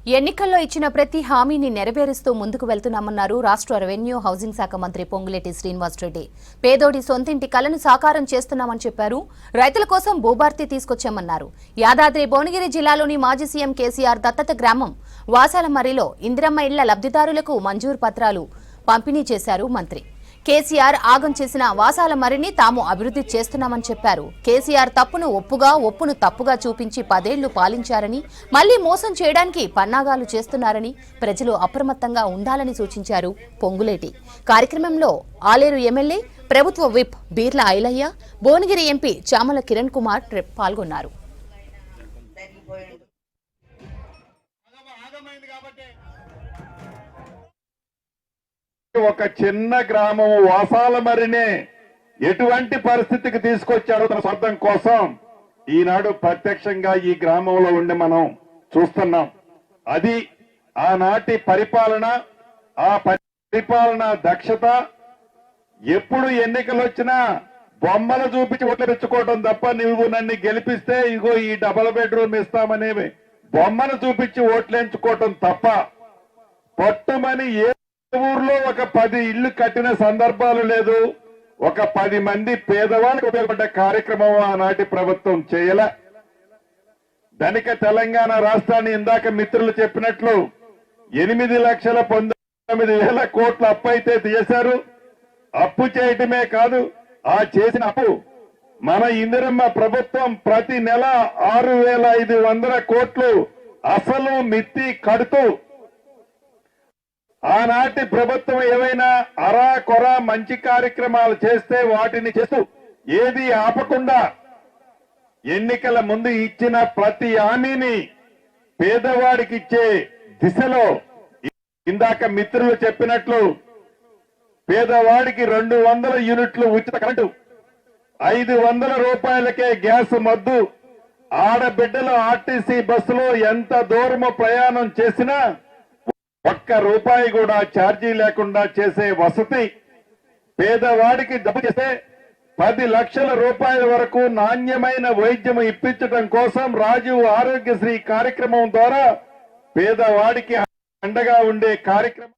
ఎన్నికల్లో ఇచ్చిన ప్రతి హామీని నెరవేరుస్తూ ముందుకు వెళ్తున్నామన్నారు రాష్ట్ర రెవెన్యూ హౌసింగ్ శాఖ మంత్రి పొంగులేటి శ్రీనివాసరెడ్డి. పేదోడి సొంతింటి కలను సాకారం చేస్తున్నామని చెప్పారు. రైతుల కోసం భూభారతి తీసుకొచ్చామన్నారు. యాదాద్రి భువనగిరి జిల్లాలోని మాజీ సీఎం కేసీఆర్ దత్తత గ్రామం వాసాలమర్రిలో ఇందిరమ్మ ఇళ్ల లబ్ధిదారులకు మంజూరు పత్రాలు పంపిణీ చేశారు మంత్రి. కేసీఆర్ ఆగం చేసిన వాసాలమర్రిని తాము అభివృద్ధి చేస్తున్నామని చెప్పారు. కేసీఆర్ తప్పును ఒప్పుగా, ఒప్పును తప్పుగా చూపించి 10 ఏళ్లు పాలించారని, మళ్లీ మోసం చేయడానికి పన్నాగాలు చేస్తున్నారని ప్రజలు అప్రమత్తంగా ఉండాలని సూచించారు పొంగులేటి. కార్యక్రమంలో ఆలేరు ఎమ్మెల్యే, ప్రభుత్వ విప్ బీర్ల ఐలయ్య, భువనగిరి ఎంపీ చామల కిరణ్ కుమార్ పాల్గొన్నారు. ఒక చిన్న గ్రామం వాసాలమర్రినే ఎటువంటి పరిస్థితికి తీసుకొచ్చాడో తన స్వార్థం కోసం ఈనాడు ప్రత్యక్షంగా ఈ గ్రామంలో ఉండి మనం చూస్తున్నాం. అది ఆనాటి పరిపాలన, ఆ పరిపాలన దక్షత. ఎప్పుడు ఎన్నికలు వచ్చినా బొమ్మలు చూపించి ఓట్లు తెచ్చుకోవడం తప్ప, నువ్వు నన్ను గెలిపిస్తే ఇగో ఈ డబుల్ బెడ్రూమ్ ఇస్తామనేవి బొమ్మను చూపించి ఓట్లేంచుకోవటం తప్ప, పట్టుమని ఏ ఊర్లో ఒక 10 ఇళ్లు కట్టిన సందర్భాలు లేదు. ఒక 10 మంది పేదవాళ్ళకి ఉపయోగపడ్డ కార్యక్రమం ఆనాటి ప్రభుత్వం చేయలే. ధనిక తెలంగాణ రాష్ట్రాన్ని ఇందాక మిత్రులు చెప్పినట్లు 8,19,000 కోట్ల అప్పు అయితే చేశారు. అప్పు చేయటమే కాదు, ఆ చేసిన అప్పు మన ఇందిరమ్మ ప్రభుత్వం ప్రతి నెల 6,500 కోట్లు అసలు మిత్తి కడుతూ, ఆనాటి ప్రభుత్వం ఏవైనా అరా కొర మంచి కార్యక్రమాలు చేస్తే వాటిని చేస్తూ ఏది ఆపకుండా ఎన్నికల ముందు ఇచ్చిన ప్రతి హామీని పేదవాడికి ఇచ్చే దిశలో, ఇందాక మిత్రులు చెప్పినట్లు పేదవాడికి 200 యూనిట్లు ఉచిత కరెంటు, 500 రూపాయలకే గ్యాస్ మద్దు, ఆడబిడ్డలు ఆర్టీసీ బస్సులో ఎంత దూరము ప్రయాణం చేసినా ₹1 కూడా ఛార్జీ లేకుండా చేసే వసతి, పేదవాడికి డబ్బు చేస్తే 10 లక్షల రూపాయల వరకు నాణ్యమైన వైద్యం ఇప్పించడం కోసం రాజీవ్ ఆరోగ్యశ్రీ కార్యక్రమం ద్వారా పేదవాడికి అండగా ఉండే కార్యక్రమం.